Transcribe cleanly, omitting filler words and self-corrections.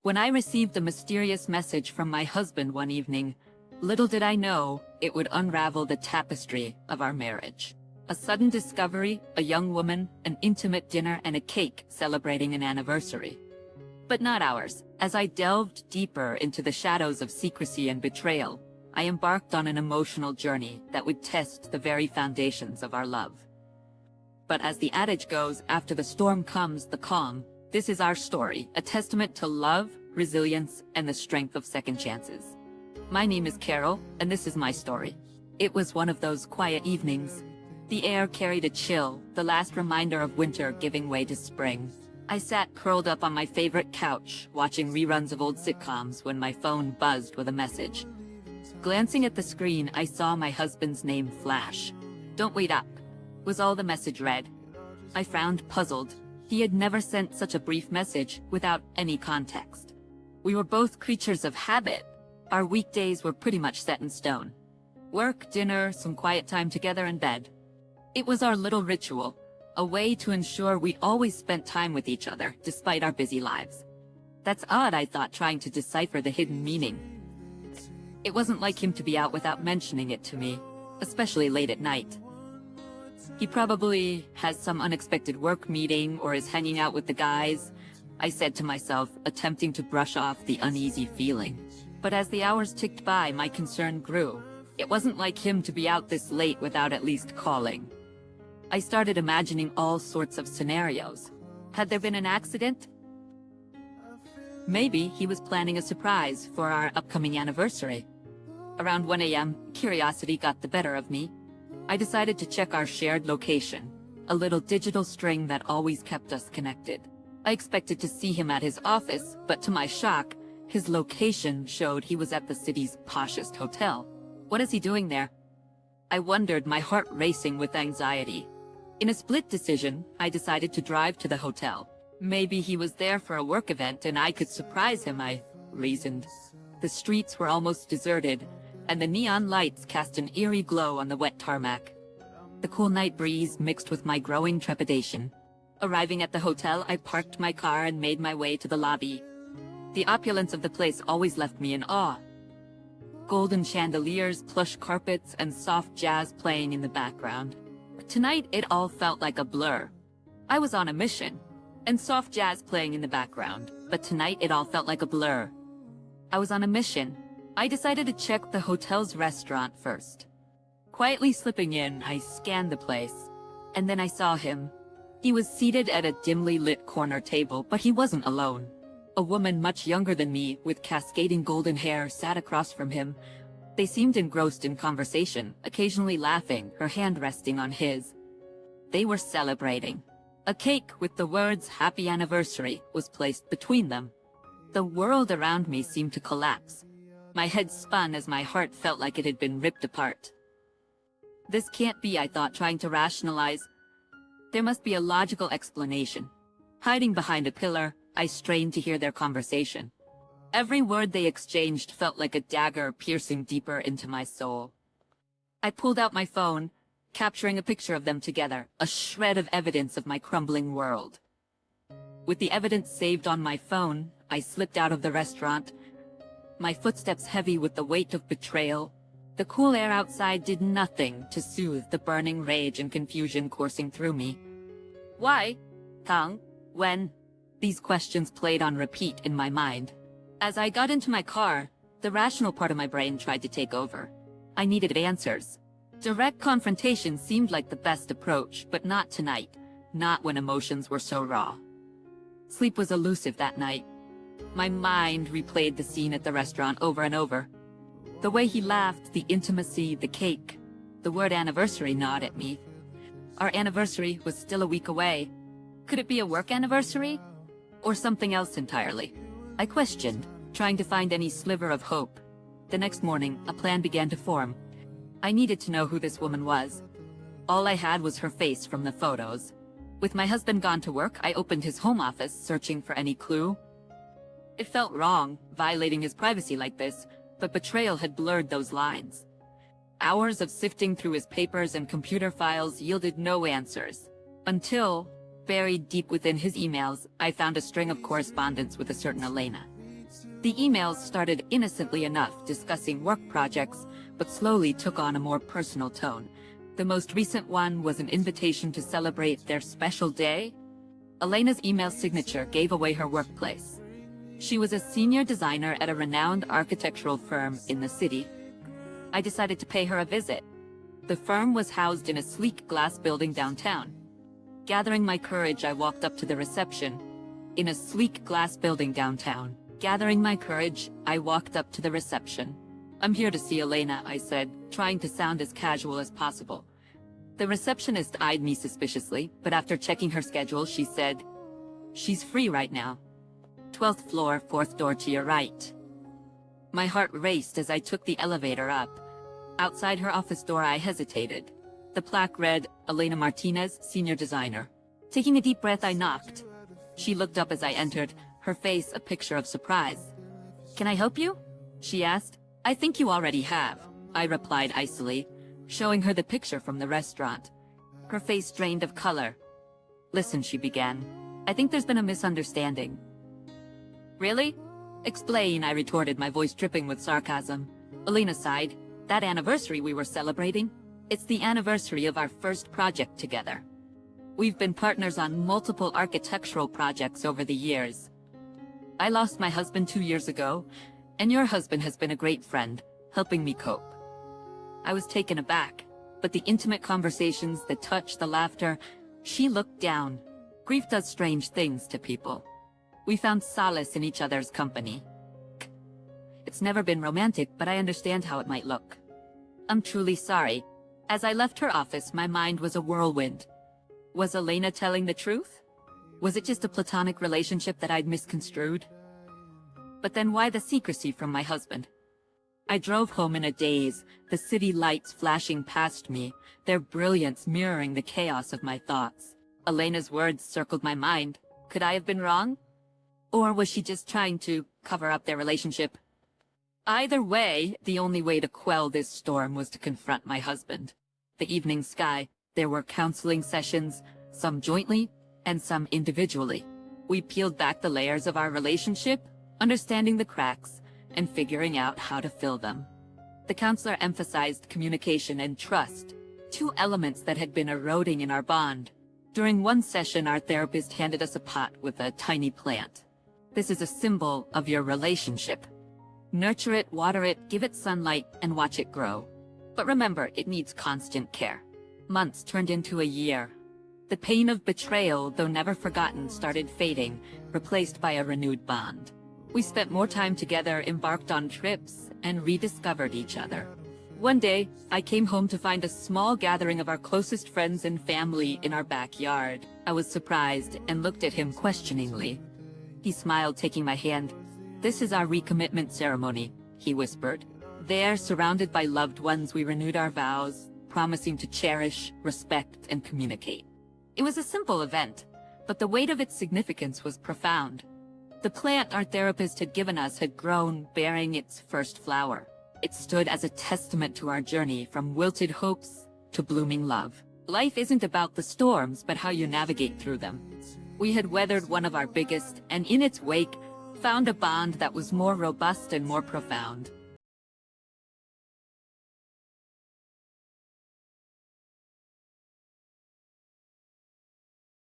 When I received a mysterious message from my husband one evening, little did I know it would unravel the tapestry of our marriage. A sudden discovery, a young woman, an intimate dinner, and a cake celebrating an anniversary. But not ours. As I delved deeper into the shadows of secrecy and betrayal, I embarked on an emotional journey that would test the very foundations of our love. But as the adage goes, after the storm comes the calm. This is our story, a testament to love, resilience, and the strength of second chances. My name is Carol, and this is my story. It was one of those quiet evenings. The air carried a chill, the last reminder of winter giving way to spring. I sat curled up on my favorite couch, watching reruns of old sitcoms when my phone buzzed with a message. Glancing at the screen, I saw my husband's name flash. "Don't wait up," was all the message read. I frowned, puzzled. He had never sent such a brief message without any context. We were both creatures of habit. Our weekdays were pretty much set in stone. Work, dinner, some quiet time together, and bed. It was our little ritual, a way to ensure we always spent time with each other, despite our busy lives. That's odd, I thought, trying to decipher the hidden meaning. It wasn't like him to be out without mentioning it to me, especially late at night. He probably has some unexpected work meeting or is hanging out with the guys, I said to myself, attempting to brush off the uneasy feeling. But as the hours ticked by, my concern grew. It wasn't like him to be out this late without at least calling. I started imagining all sorts of scenarios. Had there been an accident? Maybe he was planning a surprise for our upcoming anniversary. Around 1 a.m., curiosity got the better of me. I decided to check our shared location, a little digital string that always kept us connected. I expected to see him at his office, but to my shock, his location showed he was at the city's poshest hotel. What is he doing there? I wondered, my heart racing with anxiety. In a split decision, I decided to drive to the hotel. Maybe he was there for a work event and I could surprise him, I reasoned. The streets were almost deserted, and the neon lights cast an eerie glow on the wet tarmac. The cool night breeze mixed with my growing trepidation. Arriving at the hotel, I parked my car and made my way to the lobby. The opulence of the place always left me in awe. Golden chandeliers, plush carpets, and soft jazz playing in the background. But tonight, it all felt like a blur. I was on a mission, and soft jazz playing in the background, but tonight it all felt like a blur. I was on a mission. I decided to check the hotel's restaurant first. Quietly slipping in, I scanned the place, and then I saw him. He was seated at a dimly lit corner table, but he wasn't alone. A woman much younger than me, with cascading golden hair, sat across from him. They seemed engrossed in conversation, occasionally laughing, her hand resting on his. They were celebrating. A cake with the words "Happy Anniversary" was placed between them. The world around me seemed to collapse. My head spun as my heart felt like it had been ripped apart. This can't be, I thought, trying to rationalize. There must be a logical explanation. Hiding behind a pillar, I strained to hear their conversation. Every word they exchanged felt like a dagger piercing deeper into my soul. I pulled out my phone, capturing a picture of them together, a shred of evidence of my crumbling world. With the evidence saved on my phone, I slipped out of the restaurant, my footsteps heavy with the weight of betrayal. The cool air outside did nothing to soothe the burning rage and confusion coursing through me. Why? Tang? When? These questions played on repeat in my mind. As I got into my car, the rational part of my brain tried to take over. I needed answers. Direct confrontation seemed like the best approach, but not tonight. Not when emotions were so raw. Sleep was elusive that night. My mind replayed the scene at the restaurant over and over. The way he laughed, the intimacy, the cake. The word anniversary gnawed at me. Our anniversary was still a week away. Could it be a work anniversary? Or something else entirely? I questioned, trying to find any sliver of hope. The next morning, a plan began to form. I needed to know who this woman was. All I had was her face from the photos. With my husband gone to work, I opened his home office, searching for any clue. It felt wrong, violating his privacy like this, but betrayal had blurred those lines. Hours of sifting through his papers and computer files yielded no answers. Until, buried deep within his emails, I found a string of correspondence with a certain Elena. The emails started innocently enough, discussing work projects, but slowly took on a more personal tone. The most recent one was an invitation to celebrate their special day. Elena's email signature gave away her workplace. She was a senior designer at a renowned architectural firm in the city. I decided to pay her a visit. The firm was housed in a sleek glass building downtown. Gathering my courage, I walked up to the reception. In a sleek glass building downtown. Gathering my courage, I walked up to the reception. "I'm here to see Elena," I said, trying to sound as casual as possible. The receptionist eyed me suspiciously, but after checking her schedule, she said, "She's free right now. 12th floor, 4th door to your right." My heart raced as I took the elevator up. Outside her office door, I hesitated. The plaque read, "Elena Martinez, Senior Designer." Taking a deep breath, I knocked. She looked up as I entered, her face a picture of surprise. "Can I help you?" she asked. "I think you already have," I replied icily, showing her the picture from the restaurant. Her face drained of color. "Listen," she began. "I think there's been a misunderstanding." "Really?" "Explain," I retorted, my voice dripping with sarcasm. Elena sighed. "That anniversary we were celebrating? It's the anniversary of our first project together. We've been partners on multiple architectural projects over the years. I lost my husband 2 years ago, and your husband has been a great friend, helping me cope." I was taken aback, but the intimate conversations, the touch, the laughter, she looked down. Grief does strange things to people. We found solace in each other's company. It's never been romantic, but I understand how it might look. "I'm truly sorry." As I left her office, my mind was a whirlwind. Was Elena telling the truth? Was it just a platonic relationship that I'd misconstrued? But then why the secrecy from my husband? I drove home in a daze, the city lights flashing past me, their brilliance mirroring the chaos of my thoughts. Elena's words circled my mind. Could I have been wrong? Or was she just trying to cover up their relationship? Either way, the only way to quell this storm was to confront my husband. The evening sky, there were counseling sessions, some jointly and some individually. We peeled back the layers of our relationship, understanding the cracks and figuring out how to fill them. The counselor emphasized communication and trust, 2 elements that had been eroding in our bond. During one session, our therapist handed us a pot with a tiny plant. "This is a symbol of your relationship. Nurture it, water it, give it sunlight, and watch it grow. But remember, it needs constant care." Months turned into a year. The pain of betrayal, though never forgotten, started fading, replaced by a renewed bond. We spent more time together, embarked on trips, and rediscovered each other. One day, I came home to find a small gathering of our closest friends and family in our backyard. I was surprised and looked at him questioningly. He smiled, taking my hand. "This is our recommitment ceremony," he whispered. There, surrounded by loved ones, we renewed our vows, promising to cherish, respect, and communicate. It was a simple event, but the weight of its significance was profound. The plant our therapist had given us had grown, bearing its first flower. It stood as a testament to our journey from wilted hopes to blooming love. Life isn't about the storms, but how you navigate through them. We had weathered one of our biggest, and in its wake, found a bond that was more robust and more profound.